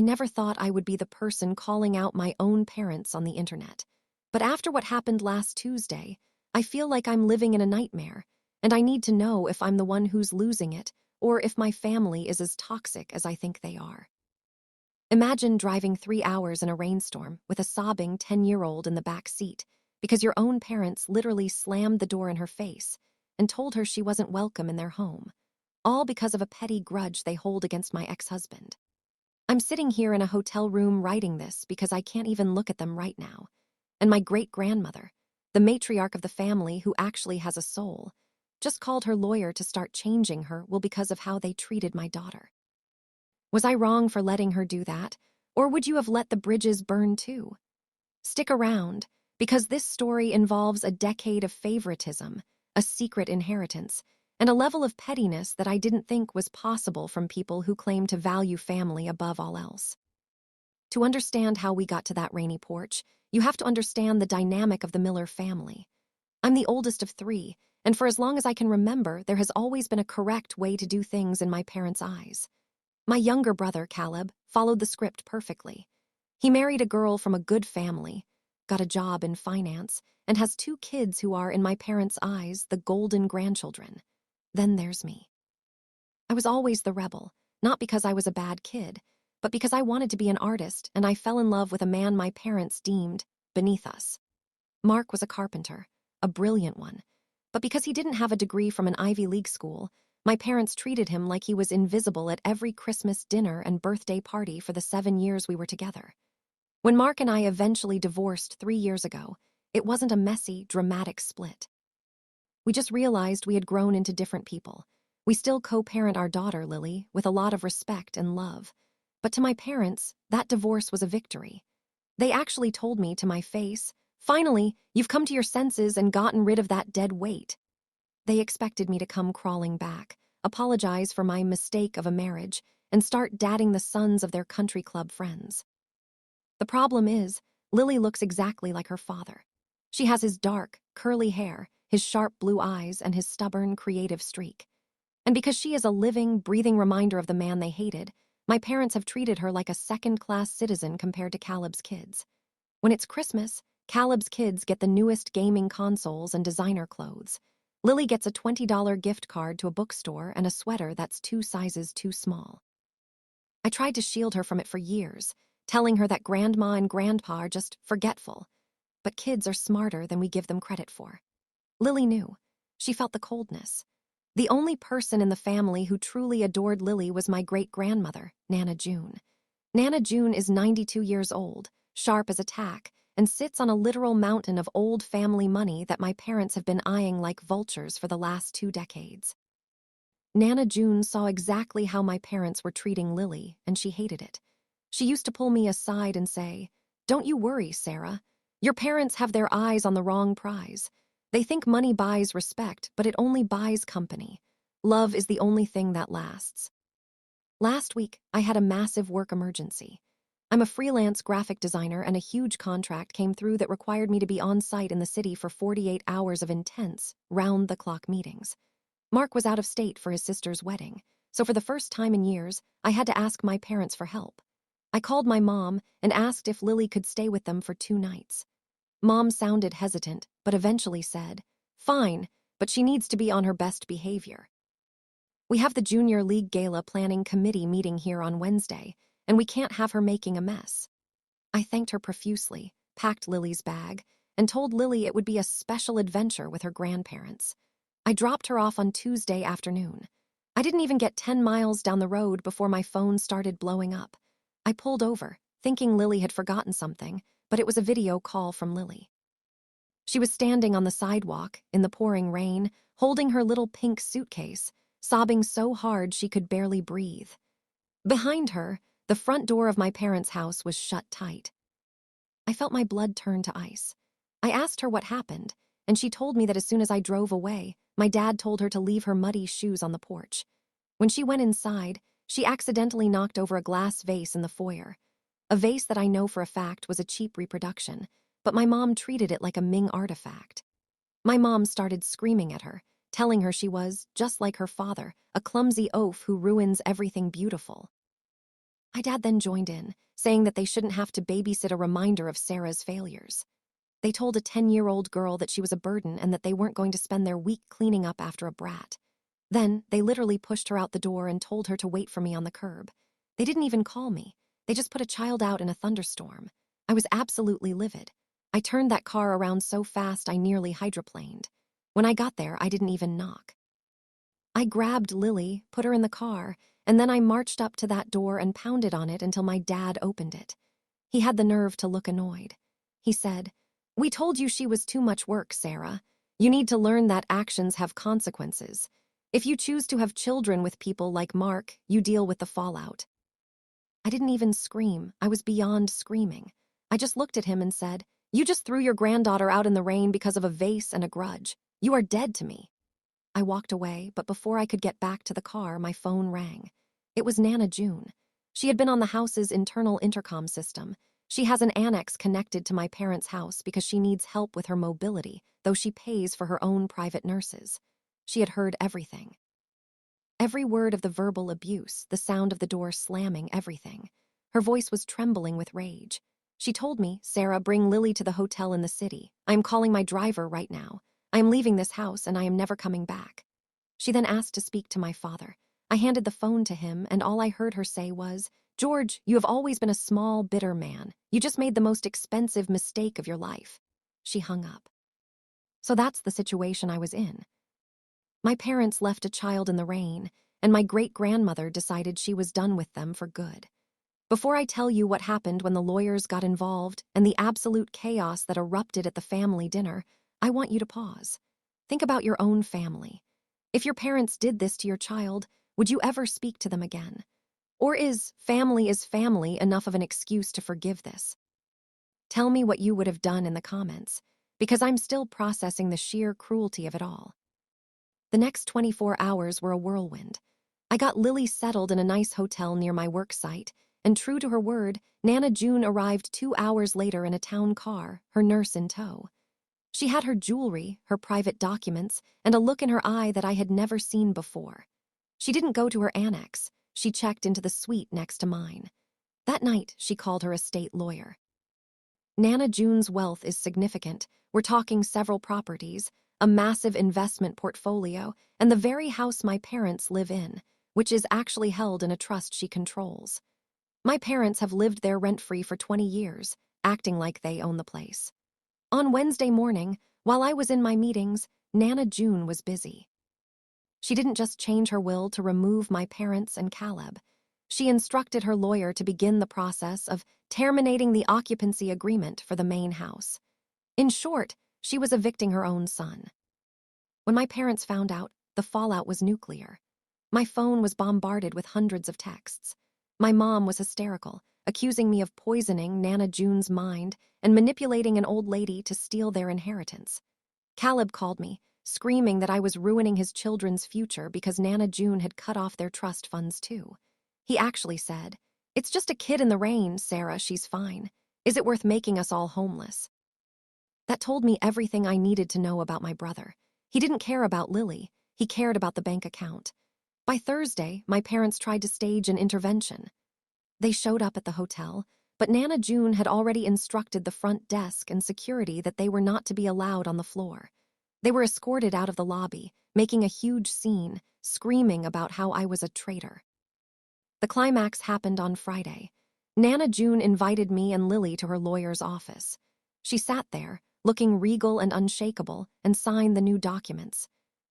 I never thought I would be the person calling out my own parents on the internet. But after what happened last Tuesday, I feel like I'm living in a nightmare, and I need to know if I'm the one who's losing it or if my family is as toxic as I think they are. Imagine driving 3 hours in a rainstorm with a sobbing 10-year-old in the back seat because your own parents literally slammed the door in her face and told her she wasn't welcome in their home, all because of a petty grudge they hold against my ex-husband. I'm sitting here in a hotel room writing this because I can't even look at them right now. And my great-grandmother, the matriarch of the family who actually has a soul, just called her lawyer to start changing her because of how they treated my daughter. Was I wrong for letting her do that, or would you have let the bridges burn too? Stick around, because this story involves a decade of favoritism, a secret inheritance, and a level of pettiness that I didn't think was possible from people who claim to value family above all else. To understand how we got to that rainy porch, you have to understand the dynamic of the Miller family. I'm the oldest of three, and for as long as I can remember, there has always been a correct way to do things in my parents' eyes. My younger brother, Caleb, followed the script perfectly. He married a girl from a good family, got a job in finance, and has 2 kids who are, in my parents' eyes, the golden grandchildren. Then there's me. I was always the rebel, not because I was a bad kid, but because I wanted to be an artist and I fell in love with a man my parents deemed beneath us. Mark was a carpenter, a brilliant one, but because he didn't have a degree from an Ivy League school, my parents treated him like he was invisible at every Christmas dinner and birthday party for the 7 years we were together. When Mark and I eventually divorced 3 years ago, it wasn't a messy, dramatic split. We just realized we had grown into different people. We still co-parent our daughter, Lily, with a lot of respect and love. But to my parents, that divorce was a victory. They actually told me to my face, "Finally, you've come to your senses and gotten rid of that dead weight." They expected me to come crawling back, apologize for my mistake of a marriage, and start dating the sons of their country club friends. The problem is, Lily looks exactly like her father. She has his dark, curly hair, his sharp blue eyes, and his stubborn, creative streak. And because she is a living, breathing reminder of the man they hated, my parents have treated her like a second-class citizen compared to Caleb's kids. When it's Christmas, Caleb's kids get the newest gaming consoles and designer clothes. Lily gets a $20 gift card to a bookstore and a sweater that's 2 sizes too small. I tried to shield her from it for years, telling her that grandma and grandpa are just forgetful. But kids are smarter than we give them credit for. Lily knew. She felt the coldness. The only person in the family who truly adored Lily was my great-grandmother, Nana June. Nana June is 92 years old, sharp as a tack, and sits on a literal mountain of old family money that my parents have been eyeing like vultures for the last 2 decades. Nana June saw exactly how my parents were treating Lily, and she hated it. She used to pull me aside and say, "Don't you worry, Sarah. Your parents have their eyes on the wrong prize. They think money buys respect, but it only buys company. Love is the only thing that lasts." Last week, I had a massive work emergency. I'm a freelance graphic designer, and a huge contract came through that required me to be on site in the city for 48 hours of intense, round-the-clock meetings. Mark was out of state for his sister's wedding, so for the first time in years, I had to ask my parents for help. I called my mom and asked if Lily could stay with them for 2 nights. Mom sounded hesitant, but eventually said, "Fine, but she needs to be on her best behavior." We have the Junior League Gala Planning Committee meeting here on Wednesday, and we can't have her making a mess. I thanked her profusely, packed Lily's bag, and told Lily it would be a special adventure with her grandparents. I dropped her off on Tuesday afternoon. I didn't even get 10 miles down the road before my phone started blowing up. I pulled over, thinking Lily had forgotten something, but it was a video call from Lily. She was standing on the sidewalk, in the pouring rain, holding her little pink suitcase, sobbing so hard she could barely breathe. Behind her, the front door of my parents' house was shut tight. I felt my blood turn to ice. I asked her what happened, and she told me that as soon as I drove away, my dad told her to leave her muddy shoes on the porch. When she went inside, she accidentally knocked over a glass vase in the foyer. A vase that I know for a fact was a cheap reproduction, but my mom treated it like a Ming artifact. My mom started screaming at her, telling her she was, just like her father, a clumsy oaf who ruins everything beautiful. My dad then joined in, saying that they shouldn't have to babysit a reminder of Sarah's failures. They told a 10-year-old girl that she was a burden and that they weren't going to spend their week cleaning up after a brat. Then, they literally pushed her out the door and told her to wait for me on the curb. They didn't even call me. They just put a child out in a thunderstorm. I was absolutely livid. I turned that car around so fast I nearly hydroplaned. When I got there, I didn't even knock. I grabbed Lily, put her in the car, and then I marched up to that door and pounded on it until my dad opened it. He had the nerve to look annoyed. He said, "We told you she was too much work, Sarah. You need to learn that actions have consequences. If you choose to have children with people like Mark, you deal with the fallout." I didn't even scream. I was beyond screaming. I just looked at him and said, "You just threw your granddaughter out in the rain because of a vase and a grudge. You are dead to me." I walked away, but before I could get back to the car, my phone rang. It was Nana June. She had been on the house's internal intercom system. She has an annex connected to my parents' house because she needs help with her mobility, though she pays for her own private nurses. She had heard everything. Every word of the verbal abuse, the sound of the door slamming, everything. Her voice was trembling with rage. She told me, "Sarah, bring Lily to the hotel in the city. I am calling my driver right now. I am leaving this house and I am never coming back." She then asked to speak to my father. I handed the phone to him and all I heard her say was, "George, you have always been a small, bitter man. You just made the most expensive mistake of your life." She hung up. So that's the situation I was in. My parents left a child in the rain, and my great-grandmother decided she was done with them for good. Before I tell you what happened when the lawyers got involved and the absolute chaos that erupted at the family dinner, I want you to pause. Think about your own family. If your parents did this to your child, would you ever speak to them again? Or is family enough of an excuse to forgive this? Tell me what you would have done in the comments, because I'm still processing the sheer cruelty of it all. The next 24 hours were a whirlwind. I got Lily settled in a nice hotel near my work site, and true to her word, Nana June arrived 2 hours later in a town car, her nurse in tow. She had her jewelry, her private documents, and a look in her eye that I had never seen before. She didn't go to her annex. She checked into the suite next to mine. That night, she called her estate lawyer. Nana June's wealth is significant. We're talking several properties, a massive investment portfolio, and the very house my parents live in, which is actually held in a trust she controls. My parents have lived there rent-free for 20 years, acting like they own the place. On Wednesday morning, while I was in my meetings, Nana June was busy. She didn't just change her will to remove my parents and Caleb. She instructed her lawyer to begin the process of terminating the occupancy agreement for the main house. In short, she was evicting her own son. When my parents found out, the fallout was nuclear. My phone was bombarded with hundreds of texts. My mom was hysterical, accusing me of poisoning Nana June's mind and manipulating an old lady to steal their inheritance. Caleb called me, screaming that I was ruining his children's future because Nana June had cut off their trust funds too. He actually said, "It's just a kid in the rain, Sarah, she's fine. Is it worth making us all homeless?" That told me everything I needed to know about my brother. He didn't care about Lily, he cared about the bank account. By Thursday, my parents tried to stage an intervention. They showed up at the hotel, but Nana June had already instructed the front desk and security that they were not to be allowed on the floor. They were escorted out of the lobby, making a huge scene, screaming about how I was a traitor. The climax happened on Friday. Nana June invited me and Lily to her lawyer's office. She sat there, looking regal and unshakable, and signed the new documents.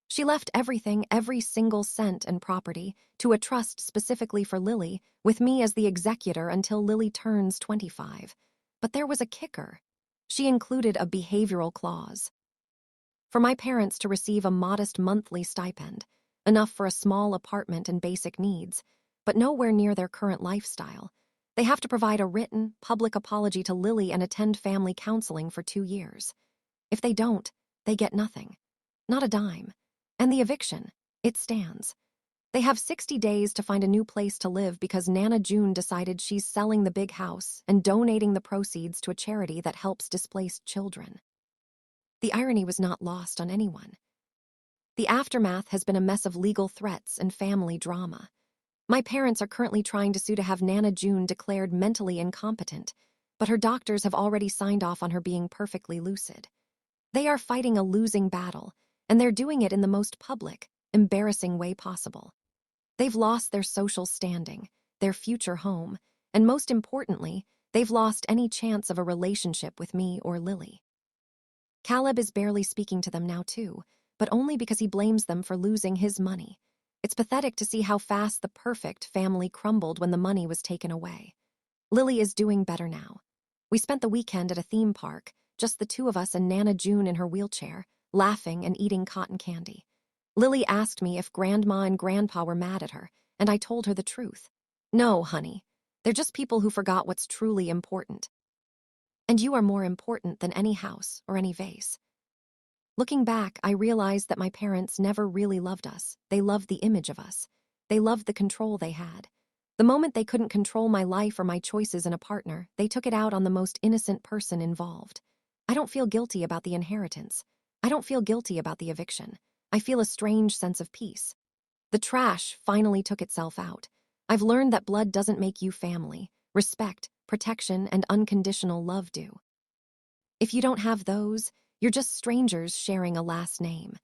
She left everything, every single cent and property, to a trust specifically for Lily, with me as the executor until Lily turns 25. But there was a kicker. She included a behavioral clause. For my parents to receive a modest monthly stipend, enough for a small apartment and basic needs, but nowhere near their current lifestyle, they have to provide a written, public apology to Lily and attend family counseling for 2 years. If they don't, they get nothing. Not a dime. And the eviction, it stands. They have 60 days to find a new place to live because Nana June decided she's selling the big house and donating the proceeds to a charity that helps displaced children. The irony was not lost on anyone. The aftermath has been a mess of legal threats and family drama. My parents are currently trying to sue to have Nana June declared mentally incompetent, but her doctors have already signed off on her being perfectly lucid. They are fighting a losing battle, and they're doing it in the most public, embarrassing way possible. They've lost their social standing, their future home, and most importantly, they've lost any chance of a relationship with me or Lily. Caleb is barely speaking to them now too, but only because he blames them for losing his money. It's pathetic to see how fast the perfect family crumbled when the money was taken away. Lily is doing better now. We spent the weekend at a theme park, just the two of us and Nana June in her wheelchair, laughing and eating cotton candy. Lily asked me if Grandma and Grandpa were mad at her, and I told her the truth. No, honey. They're just people who forgot what's truly important. And you are more important than any house or any vase. Looking back, I realized that my parents never really loved us. They loved the image of us. They loved the control they had. The moment they couldn't control my life or my choices in a partner, they took it out on the most innocent person involved. I don't feel guilty about the inheritance. I don't feel guilty about the eviction. I feel a strange sense of peace. The trash finally took itself out. I've learned that blood doesn't make you family. Respect, protection, and unconditional love do. If you don't have those, you're just strangers sharing a last name.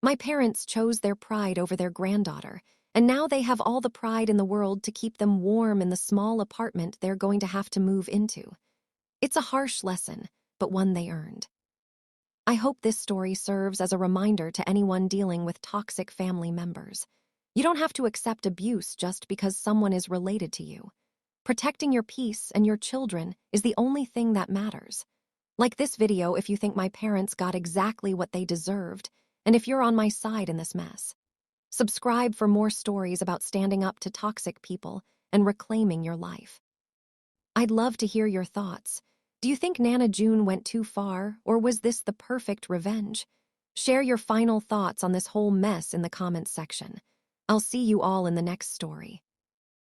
My parents chose their pride over their granddaughter, and now they have all the pride in the world to keep them warm in the small apartment they're going to have to move into. It's a harsh lesson, but one they earned. I hope this story serves as a reminder to anyone dealing with toxic family members. You don't have to accept abuse just because someone is related to you. Protecting your peace and your children is the only thing that matters. Like this video if you think my parents got exactly what they deserved, and if you're on my side in this mess. Subscribe for more stories about standing up to toxic people and reclaiming your life. I'd love to hear your thoughts. Do you think Nana June went too far, or was this the perfect revenge? Share your final thoughts on this whole mess in the comments section. I'll see you all in the next story.